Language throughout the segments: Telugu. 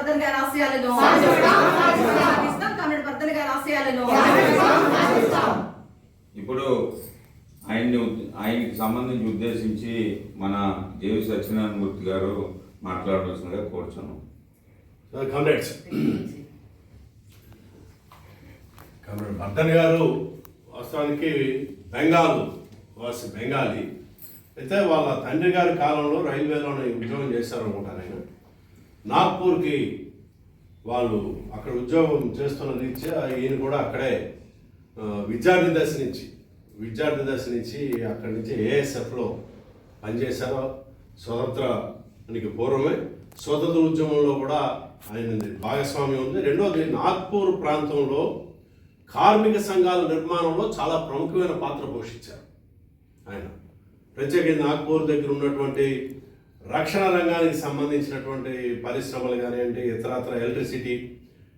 వర్ధన్ గారి ఆశయాలను సాధిస్తాం. కామ్రేడ్ వర్ధన్ గారి ఆశయాలను. ఇప్పుడు ఆయనకి సంబంధించి ఉద్దేశించి మన జేవి సత్యనారాయణ మూర్తి గారు మాట్లాడవలసిందిగా కోరుచున్నాం. కామ్రేడ్స్, కామ్రేడ్ వర్ధన్ గారు వాస్తవానికి బెంగాలీ అయితే వాళ్ళ తండ్రి గారి కాలంలో రైల్వేలోనే ఉద్యోగం చేశారు అనుకుంటాను. ఆయన నాగ్పూర్కి వాళ్ళు అక్కడ ఉద్యోగం చేస్తున్న రీత్యా ఈయన కూడా అక్కడే విద్యార్థి దశ నుంచి అక్కడి నుంచి ఏఎస్ఎఫ్లో పనిచేశారు. స్వతంత్రానికి పూర్వమే స్వతంత్ర ఉద్యమంలో కూడా ఆయన భాగస్వామ్యం ఉంది. రెండవది నాగ్పూర్ ప్రాంతంలో కార్మిక సంఘాల నిర్మాణంలో చాలా ప్రముఖమైన పాత్ర పోషించారు ఆయన. ప్రత్యేకంగా నాగ్పూర్ దగ్గర ఉన్నటువంటి రక్షణ రంగానికి సంబంధించినటువంటి పరిశ్రమలు కానివ్వండి, ఇతరత్ర ఎలక్ట్రిసిటీ,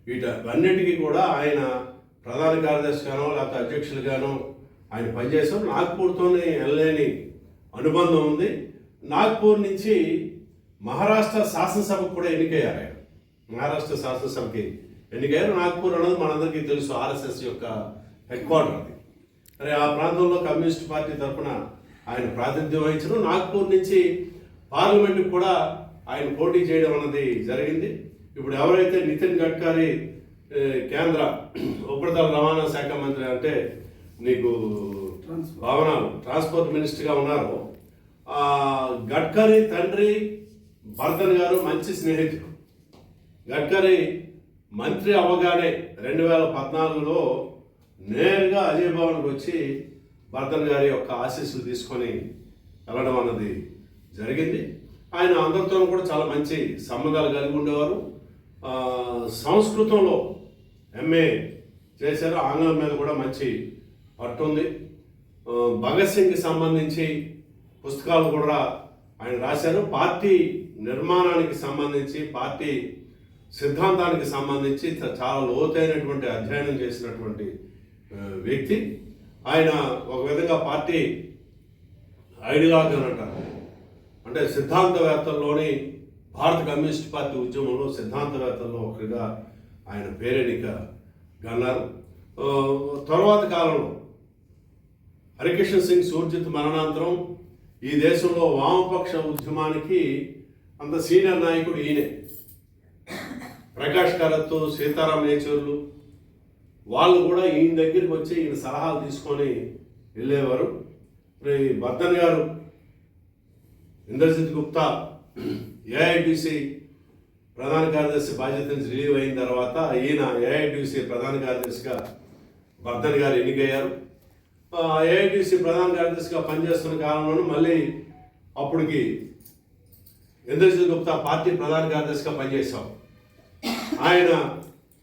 వీటన్నిటికీ కూడా ఆయన ప్రధాన కార్యదర్శిగానో లేకపోతే అధ్యక్షులుగానో ఆయన పనిచేశారు. నాగ్పూర్తోనే వెళ్ళలేని అనుబంధం ఉంది. నాగ్పూర్ నుంచి మహారాష్ట్ర శాసనసభకు కూడా ఎన్నికయ్యారు ఆయన. మహారాష్ట్ర శాసనసభకి ఎన్నికయ్యారు. నాగ్పూర్ అనేది మనందరికీ తెలుసు, ఆర్ఎస్ఎస్ యొక్క హెడ్ క్వార్టర్ అది. మరి ఆ ప్రాంతంలో కమ్యూనిస్ట్ పార్టీ తరఫున ఆయన ప్రాతినిధ్యం వహించడం, నాగ్పూర్ నుంచి పార్లమెంట్కి కూడా ఆయన పోటీ చేయడం అన్నది జరిగింది. ఇప్పుడు ఎవరైతే నితిన్ గడ్కరీ కేంద్ర ఉపరితల రవాణా శాఖ మంత్రి అంటే నీకు భవనాలు ట్రాన్స్పోర్ట్ మినిస్టర్గా ఉన్నారో, గడ్కరీ తండ్రి వర్ధన్ గారు మంచి స్నేహితుడు. గడ్కరీ మంత్రి అవ్వగానే 2014లో నేరుగా అజయ్ భవన్కి వచ్చి వర్ధన్ గారి యొక్క ఆశీస్సులు తీసుకొని వెళ్ళడం అన్నది జరిగింది. ఆయన అందరితో కూడా చాలా మంచి సంబంధాలు కలిగి ఉండేవారు. సంస్కృతంలో ఎంఏ చేశారు. ఆంగ్లం మీద కూడా మంచి పట్టు ఉంది. భగత్ సింగ్కి సంబంధించి పుస్తకాలు కూడా ఆయన రాశారు. పార్టీ నిర్మాణానికి సంబంధించి, పార్టీ సిద్ధాంతానికి సంబంధించి చాలా లోతైనటువంటి అధ్యయనం చేసినటువంటి వ్యక్తి ఆయన. ఒక విధంగా పార్టీ ఐడియాలజీ అని అంటారు, అంటే సిద్ధాంతవేత్తల్లోని భారత కమ్యూనిస్ట్ పార్టీ ఉద్యమంలో సిద్ధాంతవేత్తల్లో ఒకరిగా ఆయన పేరెనిక గన్నారు. తర్వాత కాలంలో హరికిషన్ సింగ్ సూర్జిత్ మరణాంతరం ఈ దేశంలో వామపక్ష ఉద్యమానికి అంత సీనియర్ నాయకుడు ఈయనే. ప్రకాష్ కరత్, సీతారాం యేచూర్లు వాళ్ళు కూడా ఈయన దగ్గరికి వచ్చి ఈయన సలహాలు తీసుకొని వెళ్ళేవారు. వర్ధన్ గారు ఇంద్రజిత్ గుప్తా ఏఐటిసి ప్రధాన కార్యదర్శి బాధ్యత నుంచి రిలీవ్ అయిన తర్వాత ఈయన ఏఐటిసి ప్రధాన కార్యదర్శిగా వర్ధన్ గారు ఎన్నికయ్యారు. ఏఐటిసి ప్రధాన కార్యదర్శిగా పనిచేస్తున్న కాలంలోనూ మళ్ళీ అప్పటికి ఇంద్రజిత్ గుప్తా పార్టీ ప్రధాన కార్యదర్శిగా పనిచేశాం. ఆయన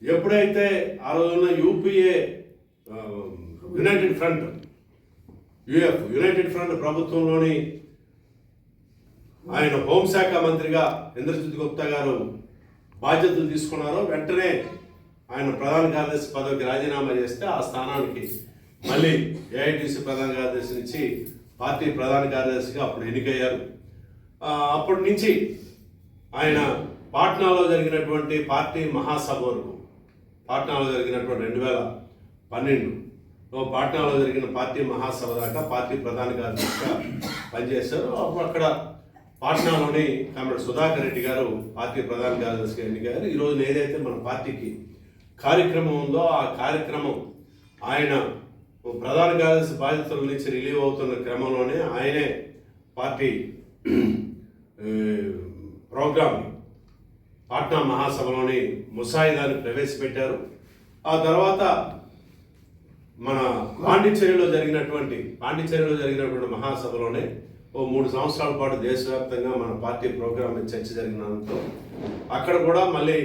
ఎప్పుడైతే ఆ రోజున యూపీఏ యునైటెడ్ ఫ్రంట్ ప్రభుత్వంలోని ఆయన హోంశాఖ మంత్రిగా ఇంద్రజిత్ గుప్తా గారు బాధ్యతలు తీసుకున్నారో వెంటనే ఆయన ప్రధాన కార్యదర్శి పదవికి రాజీనామా చేస్తే ఆ స్థానానికి మళ్ళీ ఏఐటిసి ప్రధాన కార్యదర్శి నుంచి పార్టీ ప్రధాన కార్యదర్శిగా అప్పుడు ఎన్నికయ్యారు. అప్పటి నుంచి ఆయన పాట్నాలో జరిగినటువంటి పార్టీ మహాసభ వరకు, పాట్నాలో జరిగినటువంటి 2012లో పాట్నాలో జరిగిన పార్టీ మహాసభ దాకా పార్టీ ప్రధాన కార్యదర్శిగా పనిచేశారు. అప్పుడు అక్కడ పాట్నాలోని కామ్రేడ్ సుధాకర్ రెడ్డి గారు పార్టీ ప్రధాన కార్యదర్శిగా ఎన్నికయ్యారు. ఈరోజు ఏదైతే మన పార్టీకి కార్యక్రమం ఉందో ఆ కార్యక్రమం ఆయన ప్రధాన కార్యదర్శి బాధ్యతల నుంచి రిలీవ్ అవుతున్న క్రమంలోనే ఆయనే పార్టీ ప్రోగ్రామ్ పాట్నా మహాసభలోని ముసాయిదాన్ని ప్రవేశపెట్టారు. ఆ తర్వాత మన పాండిచ్చేరిలో జరిగినటువంటి మహాసభలోనే 3 సంవత్సరాల పాటు దేశవ్యాప్తంగా మన పార్టీ ప్రోగ్రామ్ మీద చర్చ జరిగినందుకు అక్కడ కూడా మళ్ళీ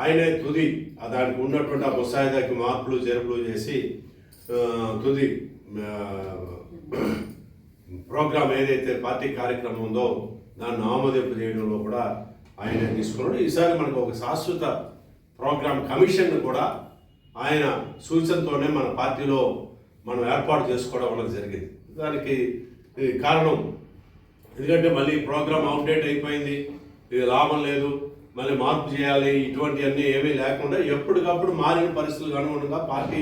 ఆయనే తుది దానికి ఉన్నటువంటి ఆ ముసాయిదాకి మార్పులు చేర్పులు చేసి తుది ప్రోగ్రామ్ ఏదైతే పార్టీ కార్యక్రమం ఉందో దాన్ని ఆమోదింపు చేయడంలో కూడా ఆయనే తీసుకున్నాడు. ఈసారి మనకు ఒక శాశ్వత ప్రోగ్రామ్ కమిషన్ కూడా ఆయన సూచనతోనే మన పార్టీలో మనం ఏర్పాటు చేసుకోవడం అనేది జరిగింది. దానికి కారణం ఎందుకంటే మళ్ళీ ప్రోగ్రామ్ అవుట్డేట్ అయిపోయింది, ఇది లాభం లేదు, మళ్ళీ మార్పు చేయాలి ఇటువంటివన్నీ ఏమీ లేకుండా ఎప్పటికప్పుడు మారిన పరిస్థితులకు అనుగుణంగా పార్టీ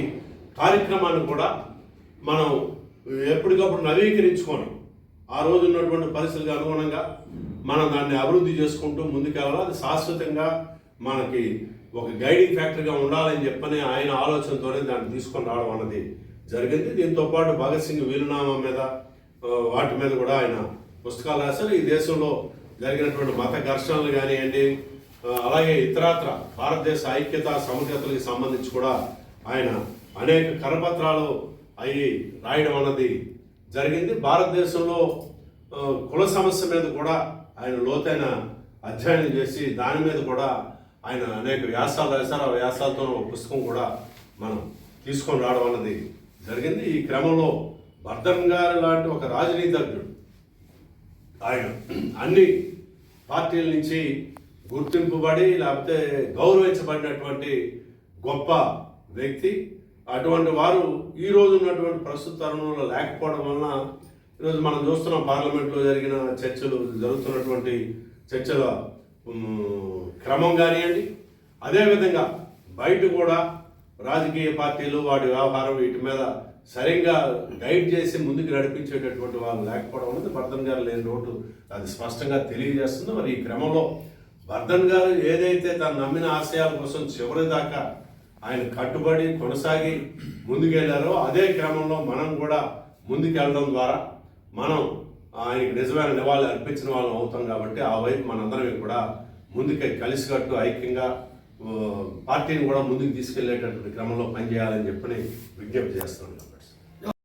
కార్యక్రమాన్ని కూడా మనం ఎప్పటికప్పుడు నవీకరించుకోవడం, ఆ రోజు ఉన్నటువంటి పరిస్థితులకు అనుగుణంగా మనం దాన్ని అభివృద్ధి చేసుకుంటూ ముందుకెళ్ళాలి. అది శాశ్వతంగా మనకి ఒక గైడింగ్ ఫ్యాక్టర్గా ఉండాలని చెప్పని ఆయన ఆలోచనతోనే దాన్ని తీసుకొని రావడం అన్నది జరిగింది. దీంతో పాటు భగత్ సింగ్ వీలునామా మీద వాటి మీద కూడా ఆయన పుస్తకాలు రాశారు. ఈ దేశంలో జరిగినటువంటి మత ఘర్షణలు కానివ్వండి, అలాగే ఇతరత్ర భారతదేశ ఐక్యత సమగ్రతలకు సంబంధించి కూడా ఆయన అనేక కరపత్రాలు అవి రాయడం అన్నది జరిగింది. భారతదేశంలో కుల సమస్య మీద కూడా ఆయన లోతైన అధ్యయనం చేసి దాని మీద కూడా ఆయన అనేక వ్యాసాలు రాశారు. ఆ వ్యాసాలతో పుస్తకం కూడా మనం తీసుకొని రావడం అన్నది జరిగింది. ఈ క్రమంలో బర్ధన్ గారు లాంటి ఒక రాజనీతిజ్ఞుడు, ఆయన అన్ని పార్టీల నుంచి గుర్తింపుబడి లేకపోతే గౌరవించబడినటువంటి గొప్ప వ్యక్తి. అటువంటి వారు ఈరోజు ఉన్నటువంటి ప్రస్తుత తరుణంలో లేకపోవడం వలన ఈరోజు మనం చూస్తున్నాం పార్లమెంట్లో జరిగిన చర్చలు, జరుగుతున్నటువంటి చర్చల క్రమం కానివ్వండి, అదేవిధంగా బయట కూడా రాజకీయ పార్టీలు వాటి వ్యవహారం వీటి మీద సరిగ్గా గైడ్ చేసి ముందుకు నడిపించేటటువంటి వాళ్ళు లేకపోవడం అనేది బర్ధన్ గారు లేని లోటు అది స్పష్టంగా తెలియజేస్తుంది. మరి ఈ క్రమంలో బర్ధన్ గారు ఏదైతే తను నమ్మిన ఆశయాల కోసం చివరి దాకా ఆయన కట్టుబడి కొనసాగి ముందుకెళ్లారో అదే క్రమంలో మనం కూడా ముందుకెళ్ళడం ద్వారా మనం ఆయనకి నిజమైన నివాళి అర్పించిన వాళ్ళం అవుతాం. కాబట్టి ఆ వైపు మనందరం కూడా ముందుకే కలిసికట్టు ఐక్యంగా పార్టీని కూడా ముందుకు తీసుకెళ్లేటటువంటి క్రమంలో పనిచేయాలని చెప్పని విజ్ఞప్తి చేస్తున్నాం.